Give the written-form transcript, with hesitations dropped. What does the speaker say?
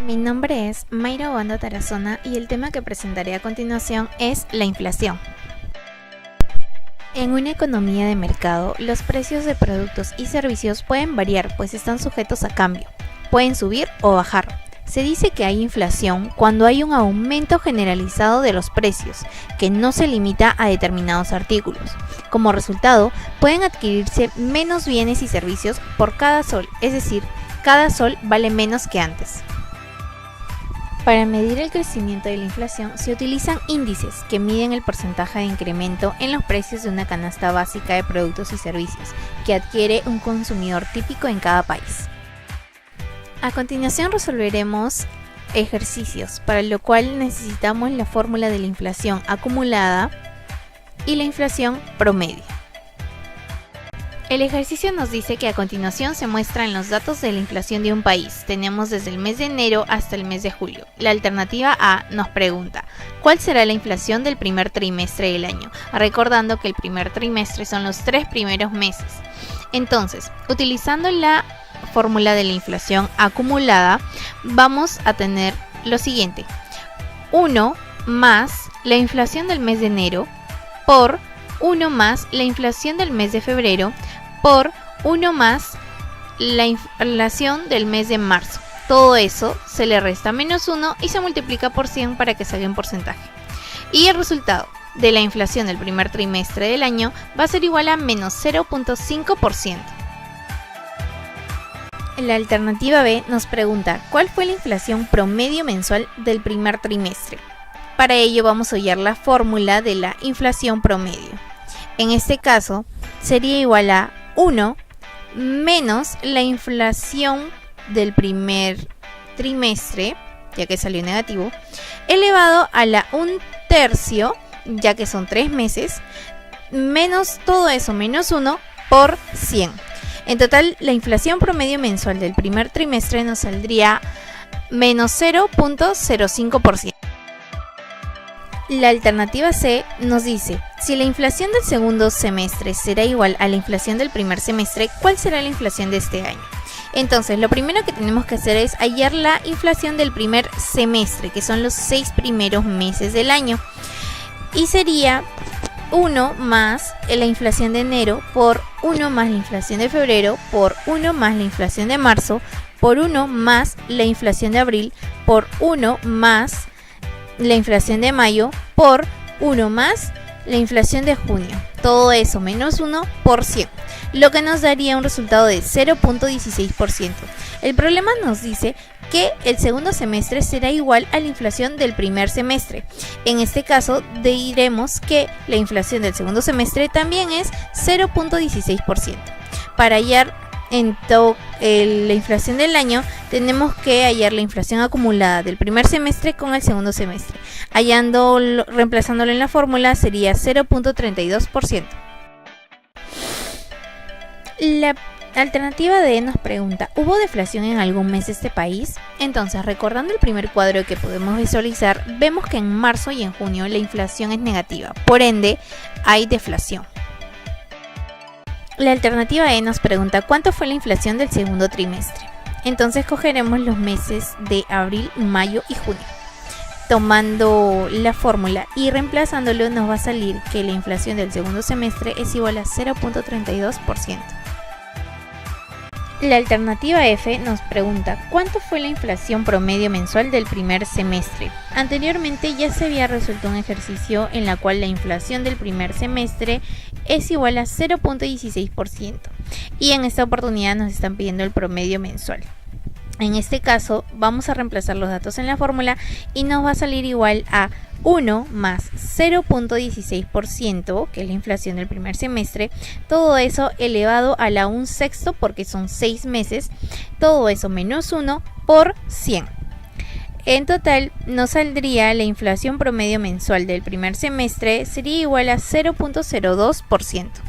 Mi nombre es Mayra Obando Tarazona y el tema que presentaré a continuación es la inflación. En una economía de mercado, los precios de productos y servicios pueden variar, pues están sujetos a cambio. Pueden subir o bajar. Se dice que hay inflación cuando hay un aumento generalizado de los precios, que no se limita a determinados artículos. Como resultado, pueden adquirirse menos bienes y servicios por cada sol, es decir, cada sol vale menos que antes. Para medir el crecimiento de la inflación se utilizan índices que miden el porcentaje de incremento en los precios de una canasta básica de productos y servicios que adquiere un consumidor típico en cada país. A continuación resolveremos ejercicios, para lo cual necesitamos la fórmula de la inflación acumulada y la inflación promedio. El ejercicio nos dice que a continuación se muestran los datos de la inflación de un país. Tenemos desde el mes de enero hasta el mes de julio. La alternativa A nos pregunta, ¿cuál será la inflación del primer trimestre del año? Recordando que el primer trimestre son los 3 primeros meses. Entonces, utilizando la fórmula de la inflación acumulada, vamos a tener lo siguiente. 1 más la inflación del mes de enero por 1 más la inflación del mes de febrero por 1 más la inflación del mes de marzo. Todo eso se le resta menos 1 y se multiplica por 100 para que salga en porcentaje. Y el resultado de la inflación del primer trimestre del año va a ser igual a menos 0.5%. La alternativa B nos pregunta, ¿cuál fue la inflación promedio mensual del primer trimestre? Para ello vamos a hallar la fórmula de la inflación promedio. En este caso sería igual a 1 menos la inflación del primer trimestre, ya que salió negativo, elevado a la 1/3, ya que son 3 meses, menos todo eso, menos 1 por 100. En total, la inflación promedio mensual del primer trimestre nos saldría menos 0.05%. La alternativa C nos dice, si la inflación del segundo semestre será igual a la inflación del primer semestre, ¿cuál será la inflación de este año? Entonces, lo primero que tenemos que hacer es hallar la inflación del primer semestre, que son los 6 primeros meses del año. Y sería 1 más la inflación de enero por 1 más la inflación de febrero por 1 más la inflación de marzo por 1 más la inflación de abril por 1 más la inflación de mayo por 1 más la inflación de junio. Todo eso menos 1 por 100, lo que nos daría un resultado de 0.16%. El problema nos dice que el segundo semestre será igual a la inflación del primer semestre. En este caso diremos que la inflación del segundo semestre también es 0.16%. Para hallar la inflación del año, tenemos que hallar la inflación acumulada del primer semestre con el segundo semestre. Reemplazándolo en la fórmula sería 0.32%. La alternativa D nos pregunta, ¿hubo deflación en algún mes de este país? Entonces, recordando el primer cuadro que podemos visualizar, vemos que en marzo y en junio la inflación es negativa, por ende hay deflación. La alternativa E nos pregunta ¿cuánto fue la inflación del segundo trimestre? Entonces cogeremos los meses de abril, mayo y junio. Tomando la fórmula y reemplazándolo nos va a salir que la inflación del segundo semestre es igual a 0.32%. La alternativa F nos pregunta ¿cuánto fue la inflación promedio mensual del primer semestre? Anteriormente ya se había resuelto un ejercicio en la cual la inflación del primer semestre es igual a 0.16% y en esta oportunidad nos están pidiendo el promedio mensual. En este caso vamos a reemplazar los datos en la fórmula y nos va a salir igual a 1 más 0.16%, que es la inflación del primer semestre, todo eso elevado a la 1/6 porque son 6 meses, todo eso menos 1 por 100. En total nos saldría la inflación promedio mensual del primer semestre sería igual a 0.02%.